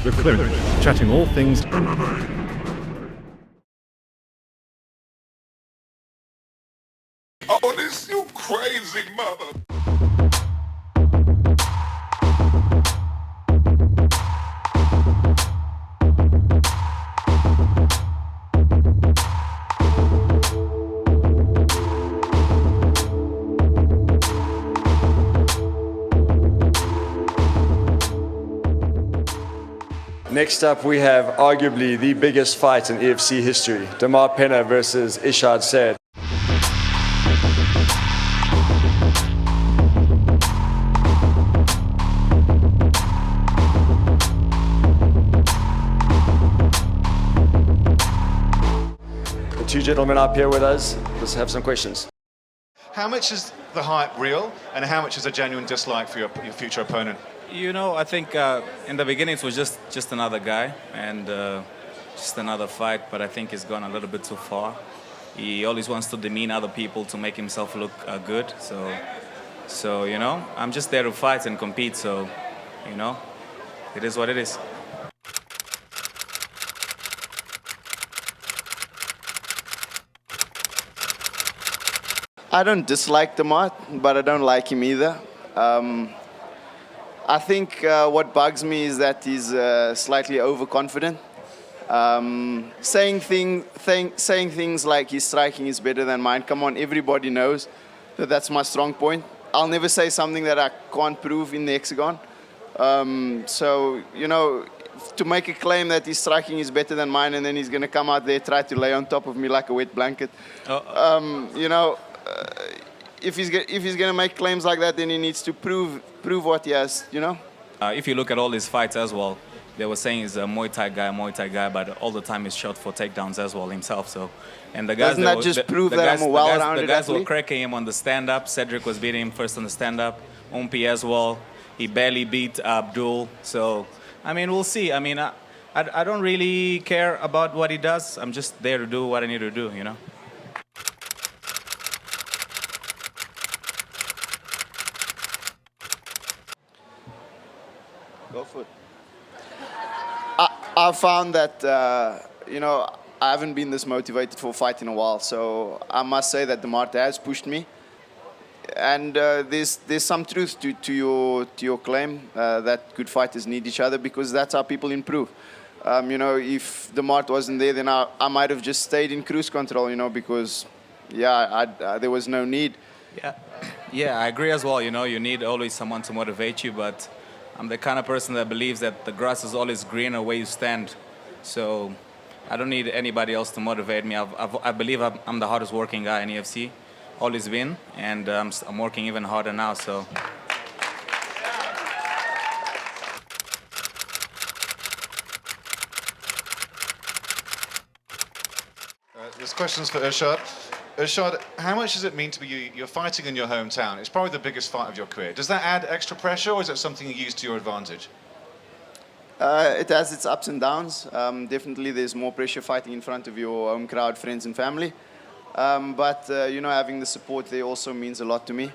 The Clinch, chatting all things Oh, this you crazy mother. Next up, we have arguably the biggest fight in EFC history, Damar Penna versus Ishad Said. The two gentlemen up here with us, let's have some questions. How much is the hype real, and how much is a genuine dislike for your future opponent? You know, I think in the beginning it was just another guy and just another fight, but I think he's gone a little bit too far. He always wants to demean other people to make himself look good. So you know, I'm just there to fight and compete. So, you know, it is what it is. I don't dislike Damar, but I don't like him either. I think what bugs me is that he's slightly overconfident. Saying things like his striking is better than mine. Come on, everybody knows that that's my strong point. I'll never say something that I can't prove in the hexagon. So, you know, to make a claim that his striking is better than mine and then he's going to come out there, try to lay on top of me like a wet blanket. You know, if he's going to make claims like that, then he needs to prove what he has, you know? If you look at all his fights as well, they were saying he's a Muay Thai guy, but all the time he's shot for takedowns as well himself. So, and the guys doesn't that just prove that I'm a well-rounded athlete? The guys were athlete? cracking him on the stand-up. Cedric was beating him first on the stand-up. Umpi as well. He barely beat Abdul. So, I mean, we'll see. I mean, I don't really care about what he does. I'm just there to do what I need to do, you know? Go for it. I found that, you know, I haven't been this motivated for a fight in a while, so I must say that Damar has pushed me. And there's some truth to your claim that good fighters need each other, because that's how people improve. You know, if Damar wasn't there, then I might have just stayed in cruise control, you know, because, yeah, there was no need. Yeah, I agree as well. You know, you need always someone to motivate you, but I'm the kind of person that believes that the grass is always greener where you stand. So I don't need anybody else to motivate me. I believe I'm the hardest working guy in EFC, always been, and I'm working even harder now. So. This question's for Irshad. Irshad, how much does it mean to be you're fighting in your hometown? It's probably the biggest fight of your career. Does that add extra pressure, or is it something you use to your advantage? It has its ups and downs. Definitely there's more pressure fighting in front of your home crowd, friends and family. But, you know, having the support there also means a lot to me.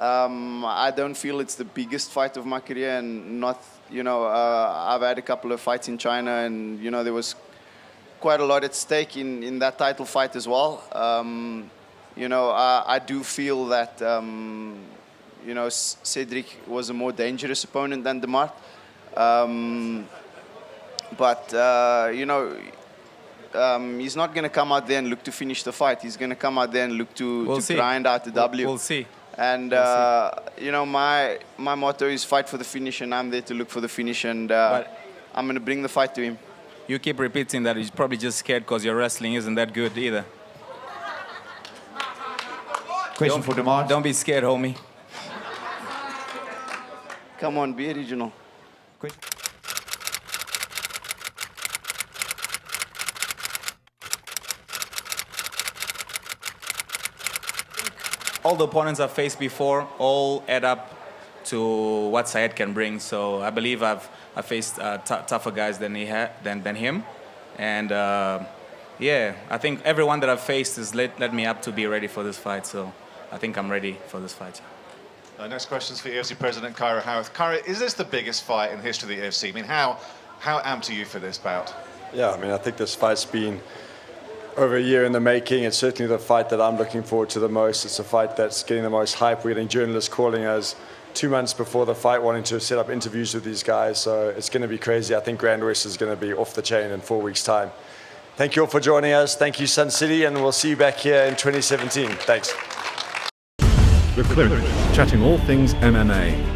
I don't feel it's the biggest fight of my career, and not, you know, I've had a couple of fights in China, and, you know, there was quite a lot at stake in that title fight as well. You know, I do feel that, you know, Cedric was a more dangerous opponent than Damar. But, you know, he's not going to come out there and look to finish the fight. He's going to come out there and look to grind out the W. We'll see. And, you know, my motto is fight for the finish, and I'm there to look for the finish, and I'm going to bring the fight to him. You keep repeating that. He's probably just scared because your wrestling isn't that good either. Question for Damar. Don't be scared, homie. Come on, be original. All the opponents I've faced before all add up to what Syed can bring. So I believe I've faced tougher guys than him, and yeah, I think everyone that I've faced has led me up to be ready for this fight. So I think I'm ready for this fight. Next question is for EFC President Kyra Howarth. Kyra, is this the biggest fight in the history of the EFC? I mean, how How amped are you for this bout? Yeah, I mean, I think this fight's been over a year in the making. It's certainly the fight that I'm looking forward to the most. It's a fight that's getting the most hype. We're getting journalists calling us 2 months before the fight, wanting to set up interviews with these guys. So it's going to be crazy. I think Grand West is going to be off the chain in 4 weeks' time. Thank you all for joining us. Thank you, Sun City, and we'll see you back here in 2017. Thanks. The Clinch, chatting all things MMA.